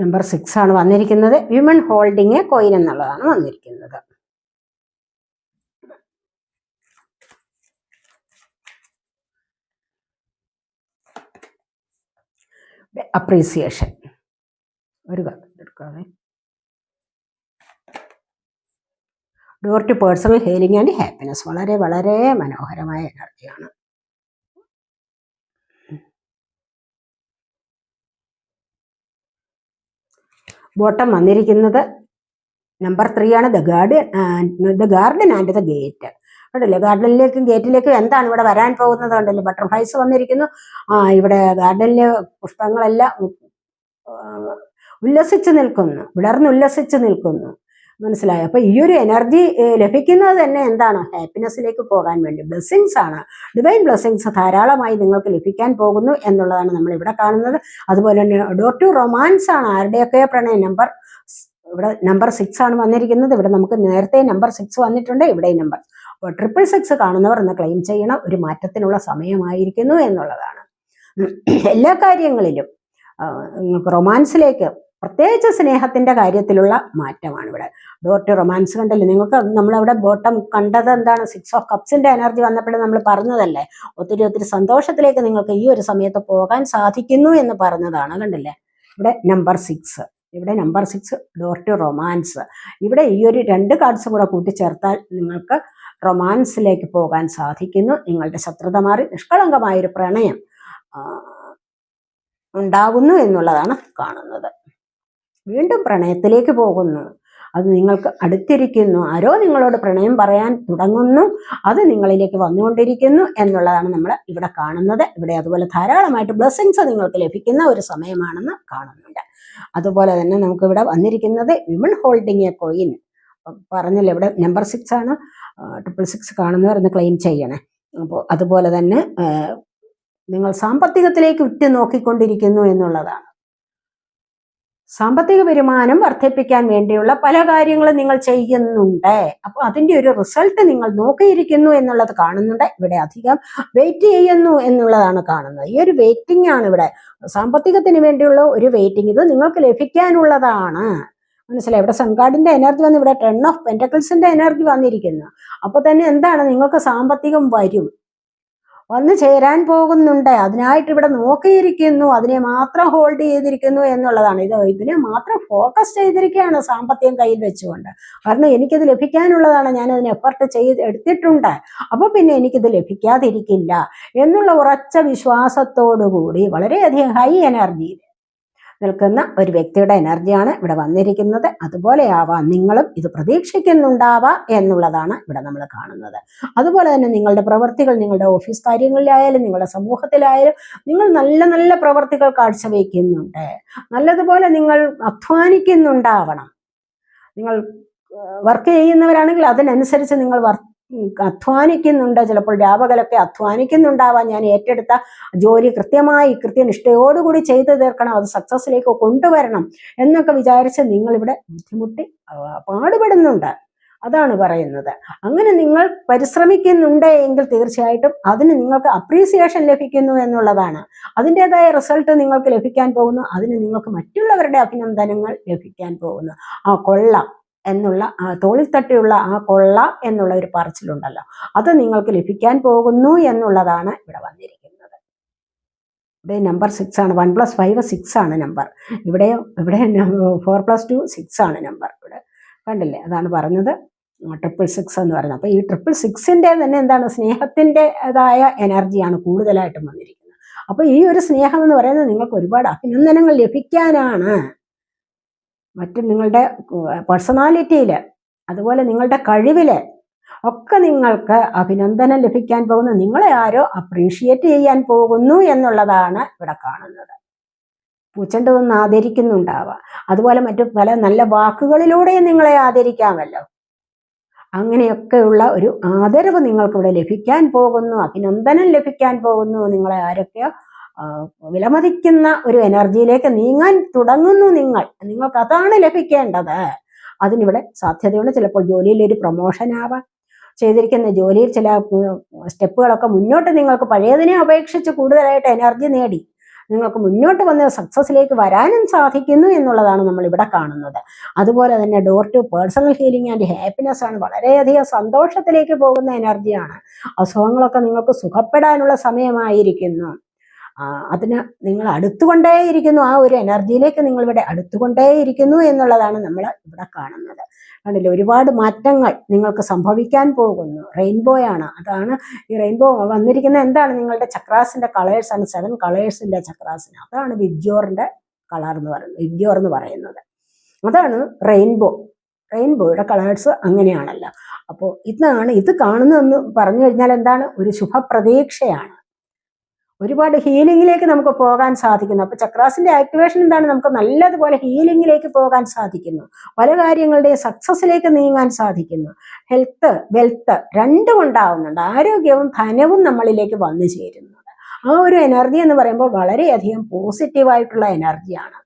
നമ്പർ 6 ആണ് വന്നിരിക്കുന്നത്. വിമൺ ഹോൾഡിങ് എ കോയിൻ എന്നുള്ളതാണ് വന്നിരിക്കുന്നത്. അപ്രീസിയേഷൻ ഒരു എടുക്കാതെ. Door to personal healing and happiness. വളരെ വളരെ മനോഹരമായ എനർജിയാണ്. ബോട്ടം വന്നിരിക്കുന്നത് നമ്പർ 3 ആണ്. The garden and the gate. കണ്ടല്ലേ, ഗാർഡനിലേക്കും ഗേറ്റിലേക്കും എന്താണ് ഇവിടെ വരാൻ പോകുന്നത് കണ്ടല്ലേ. ബട്ടർഫ്ലൈസ് വന്നിരിക്കുന്നു. ഇവിടെ ഗാർഡനിലെ പുഷ്പങ്ങളെല്ലാം ഉല്ലസിച്ച് നിൽക്കുന്നു, വിടർന്നുല്ലസിച്ച് നിൽക്കുന്നു. മനസ്സിലായോ? അപ്പൊ ഈ ഒരു എനർജി ലഭിക്കുന്നത് തന്നെ എന്താണ്? ഹാപ്പിനെസ്സിലേക്ക് പോകാൻ വേണ്ടി. ബ്ലെസ്സിങ്സ് ആണ്, ഡിവൈൻ ബ്ലെസ്സിങ്സ് ധാരാളമായി നിങ്ങൾക്ക് ലഭിക്കാൻ പോകുന്നു എന്നുള്ളതാണ് നമ്മൾ ഇവിടെ കാണുന്നത്. അതുപോലെ തന്നെ ഡോർ ടു റൊമാൻസ് ആണ്. ആരുടെയൊക്കെ പ്രണയം. ഇവിടെ നമ്പർ 6 ആണ് വന്നിരിക്കുന്നത്. ഇവിടെ നമുക്ക് നേരത്തെ നമ്പർ 6 വന്നിട്ടുണ്ട്, ഇവിടെ നമ്പർ. അപ്പോൾ 666 കാണുന്നവർ എന്ന് ക്ലെയിം ചെയ്യണം. ഒരു മാറ്റത്തിനുള്ള സമയമായിരിക്കുന്നു എന്നുള്ളതാണ്. എല്ലാ കാര്യങ്ങളിലും നിങ്ങൾക്ക് റൊമാൻസിലേക്ക്, പ്രത്യേകിച്ച് സ്നേഹത്തിന്റെ കാര്യത്തിലുള്ള മാറ്റമാണ് ഇവിടെ. ഡോർ ടു റൊമാൻസ് കണ്ടല്ലേ നിങ്ങൾക്ക്. നമ്മളവിടെ ബോട്ടം കണ്ടത് എന്താണ്? 6 ഓഫ് കപ്സിന്റെ എനർജി വന്നപ്പോഴും നമ്മൾ പറഞ്ഞതല്ലേ, ഒത്തിരി ഒത്തിരി സന്തോഷത്തിലേക്ക് നിങ്ങൾക്ക് ഈ ഒരു സമയത്ത് പോകാൻ സാധിക്കുന്നു എന്ന് പറഞ്ഞതാണ്. കണ്ടില്ലേ, ഇവിടെ നമ്പർ 6, ഇവിടെ നമ്പർ 6 ഡോർ ടു റൊമാൻസ്. ഇവിടെ ഈ ഒരു 2 കാർഡ്സും കൂടെ കൂട്ടിച്ചേർത്താൽ നിങ്ങൾക്ക് റൊമാൻസിലേക്ക് പോകാൻ സാധിക്കുന്നു. നിങ്ങളുടെ ശത്രുത മാറി നിഷ്കളങ്കമായൊരു പ്രണയം ഉണ്ടാകുന്നു എന്നുള്ളതാണ് കാണുന്നത്. വീണ്ടും പ്രണയത്തിലേക്ക് പോകുന്നു. അത് നിങ്ങൾക്ക് അടുത്തിരിക്കുന്നു. ആരോ നിങ്ങളോട് പ്രണയം പറയാൻ തുടങ്ങുന്നു, അത് നിങ്ങളിലേക്ക് വന്നുകൊണ്ടിരിക്കുന്നു എന്നുള്ളതാണ് നമ്മൾ ഇവിടെ കാണുന്നത്. ഇവിടെ അതുപോലെ ധാരാളമായിട്ട് ബ്ലെസ്സിങ്സ് നിങ്ങൾക്ക് ലഭിക്കുന്ന ഒരു സമയമാണെന്ന് കാണുന്നുണ്ട്. അതുപോലെ തന്നെ നമുക്കിവിടെ വന്നിരിക്കുന്നത് വിമൺ ഹോൾഡിങ് എ കോയിൻ. പറഞ്ഞില്ല, ഇവിടെ നമ്പർ 6 ആണ്. 666 കാണുന്നവർ ഒന്ന് ക്ലെയിം ചെയ്യണേ. അപ്പോൾ അതുപോലെ തന്നെ നിങ്ങൾ സാമ്പത്തികത്തിലേക്ക് ഉറ്റു നോക്കിക്കൊണ്ടിരിക്കുന്നു എന്നുള്ളതാണ്. സാമ്പത്തിക വരുമാനം വർദ്ധിപ്പിക്കാൻ വേണ്ടിയുള്ള പല കാര്യങ്ങളും നിങ്ങൾ ചെയ്യുന്നുണ്ട്. അപ്പോൾ അതിൻ്റെ ഒരു റിസൾട്ട് നിങ്ങൾ നോക്കിയിരിക്കുന്നു എന്നുള്ളത് കാണുന്നുണ്ട്. ഇവിടെ അധികം വെയിറ്റ് ചെയ്യുന്നു എന്നുള്ളതാണ് കാണുന്നത്. ഈ ഒരു വെയിറ്റിംഗ് ആണ് ഇവിടെ, സാമ്പത്തികത്തിന് വേണ്ടിയുള്ള ഒരു വെയിറ്റിംഗ്. ഇത് നിങ്ങൾക്ക് ലഭിക്കാനുള്ളതാണ്. മനസ്സിലായി? ഇവിടെ സൺ ഗാർഡിന്റെ എനർജി വന്ന് ഇവിടെ 10 ഓഫ് പെന്റക്കിൾസിന്റെ എനർജി വന്നിരിക്കുന്നു. അപ്പൊ തന്നെ എന്താണ്, നിങ്ങൾക്ക് സാമ്പത്തികം വരും, വന്നു ചേരാൻ പോകുന്നുണ്ട്. അതിനായിട്ട് ഇവിടെ നോക്കിയിരിക്കുന്നു, അതിനെ മാത്രം ഹോൾഡ് ചെയ്തിരിക്കുന്നു എന്നുള്ളതാണ്. ഇതിനെ മാത്രം ഫോക്കസ് ചെയ്തിരിക്കുകയാണ് സാമ്പത്തികം കയ്യിൽ വെച്ചുകൊണ്ട്. കാരണം എനിക്കിത് ലഭിക്കാനുള്ളതാണ്, ഞാൻ അതിന് എഫർട്ട് എടുത്തിട്ടുണ്ട്, അപ്പോൾ പിന്നെ എനിക്കിത് ലഭിക്കാതിരിക്കില്ല എന്നുള്ള ഉറച്ച വിശ്വാസത്തോടുകൂടി വളരെയധികം ഹൈ എനർജിയിൽ നിൽക്കുന്ന ഒരു വ്യക്തിയുടെ എനർജിയാണ് ഇവിടെ വന്നിരിക്കുന്നത്. അതുപോലെ ആവാം നിങ്ങളും ഇത് പ്രതീക്ഷിക്കുന്നുണ്ടാവാം എന്നുള്ളതാണ് ഇവിടെ നമ്മൾ കാണുന്നത്. അതുപോലെ തന്നെ നിങ്ങളുടെ പ്രവൃത്തികൾ, നിങ്ങളുടെ ഓഫീസ് കാര്യങ്ങളിലായാലും നിങ്ങളുടെ സമൂഹത്തിലായാലും നിങ്ങൾ നല്ല നല്ല പ്രവൃത്തികൾ കാഴ്ചവെക്കുന്നുണ്ട്. നല്ലതുപോലെ നിങ്ങൾ അധ്വാനിക്കുന്നുണ്ടാവണം. നിങ്ങൾ വർക്ക് ചെയ്യുന്നവരാണെങ്കിൽ അതിനനുസരിച്ച് നിങ്ങൾ അധ്വാനിക്കുന്നുണ്ട്. ചിലപ്പോൾ രാപകലൊക്കെ അധ്വാനിക്കുന്നുണ്ടാവാം. ഞാൻ ഏറ്റെടുത്ത ജോലി കൃത്യമായി കൃത്യനിഷ്ഠയോടുകൂടി ചെയ്തു തീർക്കണം, അത് സക്സസ്സിലേക്ക് കൊണ്ടുവരണം എന്നൊക്കെ വിചാരിച്ച് നിങ്ങളിവിടെ ബുദ്ധിമുട്ടി പാടുപെടുന്നുണ്ട്. അതാണ് പറയുന്നത്. അങ്ങനെ നിങ്ങൾ പരിശ്രമിക്കുന്നുണ്ട് എങ്കിൽ തീർച്ചയായിട്ടും അതിന് നിങ്ങൾക്ക് അപ്രീസിയേഷൻ ലഭിക്കുന്നു എന്നുള്ളതാണ്. അതിൻ്റെതായ റിസൾട്ട് നിങ്ങൾക്ക് ലഭിക്കാൻ പോകുന്നു. അതിന് നിങ്ങൾക്ക് മറ്റുള്ളവരുടെ അഭിനന്ദനങ്ങൾ ലഭിക്കാൻ പോകുന്നു. കൊള്ളാം എന്നുള്ള തോളിൽ തട്ടിയുള്ള കൊള്ള എന്നുള്ള ഒരു പറച്ചിലുണ്ടല്ലോ, അത് നിങ്ങൾക്ക് ലഭിക്കാൻ പോകുന്നു എന്നുള്ളതാണ് ഇവിടെ വന്നിരിക്കുന്നത്. ഇവിടെ നമ്പർ 6 ആണ്. 1 + 5 6 ആണ് നമ്പർ. ഇവിടെ 4 + 2 6 ആണ് നമ്പർ. ഇവിടെ കണ്ടില്ലേ, അതാണ് പറഞ്ഞത് 666 എന്ന് പറയുന്നത്. അപ്പോൾ ഈ 666ന്റെ തന്നെ എന്താണ്, സ്നേഹത്തിൻ്റെതായ എനർജിയാണ് കൂടുതലായിട്ടും വന്നിരിക്കുന്നത്. അപ്പോൾ ഈ ഒരു സ്നേഹം എന്ന് പറയുന്നത് നിങ്ങൾക്ക് ഒരുപാട് അഭിനന്ദനങ്ങൾ ലഭിക്കാനാണ്. മറ്റും നിങ്ങളുടെ പേഴ്സണാലിറ്റിയിൽ, അതുപോലെ നിങ്ങളുടെ കഴിവിൽ ഒക്കെ നിങ്ങൾക്ക് അഭിനന്ദനം ലഭിക്കാൻ പോകുന്നു. നിങ്ങളെ ആരോ അപ്രീഷിയേറ്റ് ചെയ്യാൻ പോകുന്നു എന്നുള്ളതാണ് ഇവിടെ കാണുന്നത്. പൂച്ചെണ്ട് ഒന്ന് ആദരിക്കുന്നുണ്ടാവാം. അതുപോലെ മറ്റു പല നല്ല വാക്കുകളിലൂടെയും നിങ്ങളെ ആദരിക്കാമല്ലോ. അങ്ങനെയൊക്കെയുള്ള ഒരു ആദരവ് നിങ്ങൾക്കിവിടെ ലഭിക്കാൻ പോകുന്നു, അഭിനന്ദനം ലഭിക്കാൻ പോകുന്നു. നിങ്ങളെ ആരൊക്കെയോ വിലമതിക്കുന്ന ഒരു എനർജിയിലേക്ക് നീങ്ങാൻ തുടങ്ങുന്നു. നിങ്ങൾക്ക് അതാണ് ലഭിക്കേണ്ടത്. അതിനിവിടെ സാധ്യതയുണ്ട്. ചിലപ്പോൾ ജോലിയിൽ ഒരു പ്രൊമോഷൻ ആവാം, ചെയ്തിരിക്കുന്ന ജോലിയിൽ ചില സ്റ്റെപ്പുകളൊക്കെ മുന്നോട്ട് നിങ്ങൾക്ക് പഴയതിനെ അപേക്ഷിച്ച് കൂടുതലായിട്ട് എനർജി നേടി നിങ്ങൾക്ക് മുന്നോട്ട് വന്ന് സക്സസ്സിലേക്ക് വരാനും സാധിക്കുന്നു എന്നുള്ളതാണ് നമ്മൾ ഇവിടെ കാണുന്നത്. അതുപോലെ തന്നെ door to personal healing and happiness ആണ്. വളരെയധികം സന്തോഷത്തിലേക്ക് പോകുന്ന എനർജിയാണ്. അസുഖങ്ങളൊക്കെ നിങ്ങൾക്ക് സുഖപ്പെടാനുള്ള സമയമായിരിക്കുന്നു. അതിന് നിങ്ങൾ അടുത്തുകൊണ്ടേയിരിക്കുന്നു. ആ ഒരു എനർജിയിലേക്ക് നിങ്ങൾ ഇവിടെ അടുത്തുകൊണ്ടേയിരിക്കുന്നു എന്നുള്ളതാണ് നമ്മൾ ഇവിടെ കാണുന്നത്. കണ്ടില്ലേ, ഒരുപാട് മാറ്റങ്ങൾ നിങ്ങൾക്ക് സംഭവിക്കാൻ പോകുന്നു. റെയിൻബോയാണ്. അതാണ് ഈ റെയിൻബോ വന്നിരിക്കുന്നത്. എന്താണ്, നിങ്ങളുടെ ചക്രാസിന്റെ കളേഴ്സാണ്. 7 കളേഴ്സിന്റെ ചക്രാസിന്. അതാണ് വിബ്ജിയോറിന്റെ കളർ എന്ന് പറയുന്നത്, വിബ്ജിയോർ എന്ന് പറയുന്നത്. അതാണ് റെയിൻബോയുടെ കളേഴ്സ് അങ്ങനെയാണല്ലോ. അപ്പോൾ ഇത് കാണുന്നതെന്ന് പറഞ്ഞു കഴിഞ്ഞാൽ എന്താണ്, ഒരു ശുഭപ്രതീക്ഷയാണ്. ഒരുപാട് ഹീലിംഗിലേക്ക് നമുക്ക് പോകാൻ സാധിക്കുന്നു. അപ്പൊ ചക്രാസിന്റെ ആക്ടിവേഷൻ എന്താണ്, നമുക്ക് നല്ലതുപോലെ ഹീലിംഗിലേക്ക് പോകാൻ സാധിക്കുന്നു. പല കാര്യങ്ങളുടെയും സക്സസിലേക്ക് നീങ്ങാൻ സാധിക്കുന്നു. ഹെൽത്ത്, വെൽത്ത് രണ്ടും ഉണ്ടാവുന്നുണ്ട്. ആരോഗ്യവും ധനവും നമ്മളിലേക്ക് വന്നു ചേരുന്നുണ്ട്. ആ ഒരു എനർജി എന്ന് പറയുമ്പോൾ വളരെയധികം പോസിറ്റീവായിട്ടുള്ള എനർജിയാണ്.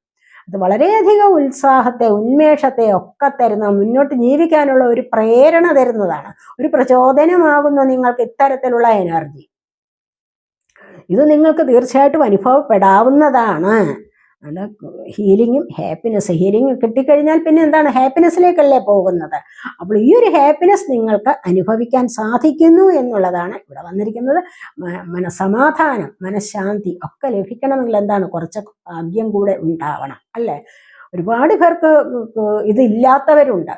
അത് വളരെയധികം ഉത്സാഹത്തെ, ഉന്മേഷത്തെ ഒക്കെ തരുന്ന, മുന്നോട്ട് ജീവിക്കാനുള്ള ഒരു പ്രേരണ തരുന്നതാണ്. ഒരു പ്രചോദനമാകുന്നു നിങ്ങൾക്ക് ഇത്തരത്തിലുള്ള എനർജി. ഇത് നിങ്ങൾക്ക് തീർച്ചയായിട്ടും അനുഭവപ്പെടാവുന്നതാണ്. അല്ല, ഹീലിങ്ങും ഹീലിംഗ് കിട്ടിക്കഴിഞ്ഞാൽ പിന്നെ എന്താണ്, ഹാപ്പിനെസ്സിലേക്കല്ലേ പോകുന്നത്. അപ്പോൾ ഈ ഒരു ഹാപ്പിനെസ് നിങ്ങൾക്ക് അനുഭവിക്കാൻ സാധിക്കുന്നു എന്നുള്ളതാണ് ഇവിടെ വന്നിരിക്കുന്നത്. മനസ്സമാധാനം, മനഃശാന്തി ഒക്കെ ലഭിക്കണമെങ്കിൽ എന്താണ്, കുറച്ച് ഭാഗ്യം കൂടെ ഉണ്ടാവണം അല്ലേ. ഒരുപാട് പേർക്ക് ഇതില്ലാത്തവരുണ്ട്,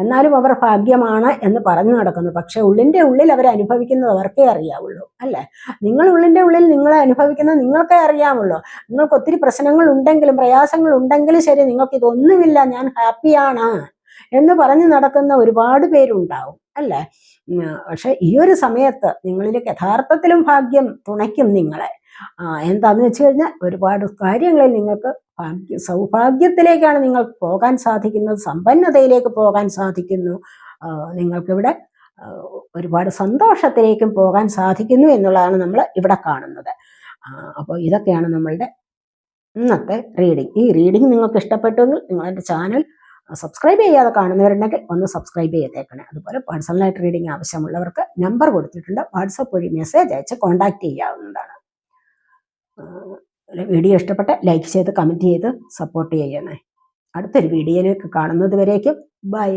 എന്നാലും അവർ ഭാഗ്യമാണ് എന്ന് പറഞ്ഞു നടക്കുന്നു. പക്ഷെ ഉള്ളിൻ്റെ ഉള്ളിൽ അവർ അനുഭവിക്കുന്നത് അവർക്കേ അറിയാവുള്ളൂ അല്ലേ. നിങ്ങൾ ഉള്ളിൻ്റെ ഉള്ളിൽ നിങ്ങളെ അനുഭവിക്കുന്നത് നിങ്ങൾക്കേ അറിയാമുള്ളൂ. നിങ്ങൾക്ക് ഒത്തിരി പ്രശ്നങ്ങൾ ഉണ്ടെങ്കിലും പ്രയാസങ്ങൾ ഉണ്ടെങ്കിലും ശരി, നിങ്ങൾക്ക് ഇതൊന്നുമില്ല, ഞാൻ ഹാപ്പിയാണ് എന്ന് പറഞ്ഞ് നടക്കുന്ന ഒരുപാട് പേരുണ്ടാവും അല്ലേ. പക്ഷെ ഈ ഒരു സമയത്ത് നിങ്ങളിലേക്ക് യഥാർത്ഥത്തിലും ഭാഗ്യം തുണയ്ക്കും നിങ്ങളെ. എന്താന്ന് വെച്ച് കഴിഞ്ഞാൽ ഒരുപാട് കാര്യങ്ങളിൽ നിങ്ങൾക്ക് സൗഭാഗ്യത്തിലേക്കാണ് നിങ്ങൾക്ക് പോകാൻ സാധിക്കുന്നത്, സമ്പന്നതയിലേക്ക് പോകാൻ സാധിക്കുന്നു. നിങ്ങൾക്കിവിടെ ഒരുപാട് സന്തോഷത്തിലേക്കും പോകാൻ സാധിക്കുന്നു എന്നുള്ളതാണ് നമ്മൾ ഇവിടെ കാണുന്നത്. അപ്പോൾ ഇതൊക്കെയാണ് നമ്മളുടെ ഇന്നത്തെ റീഡിങ്. ഈ റീഡിങ് നിങ്ങൾക്ക് ഇഷ്ടപ്പെട്ടുവെങ്കിൽ നിങ്ങൾ എൻ്റെ ചാനൽ സബ്സ്ക്രൈബ് ചെയ്യാതെ കാണുന്നവരുണ്ടെങ്കിൽ ഒന്ന് സബ്സ്ക്രൈബ് ചെയ്തേക്കണേ. അതുപോലെ പേഴ്സണലായിട്ട് റീഡിങ് ആവശ്യമുള്ളവർക്ക് നമ്പർ കൊടുത്തിട്ടുണ്ട്, വാട്സപ്പ് വഴി മെസ്സേജ് അയച്ച് കോൺടാക്റ്റ് ചെയ്യാവുന്നതാണ്. വീഡിയോ ഇഷ്ടപ്പെട്ട ലൈക്ക് ചെയ്ത് കമൻറ്റ് ചെയ്ത് സപ്പോർട്ട് ചെയ്യണേ. അടുത്തൊരു വീഡിയോയിലേക്ക് കാണുന്നത് വരേക്കും ബൈ.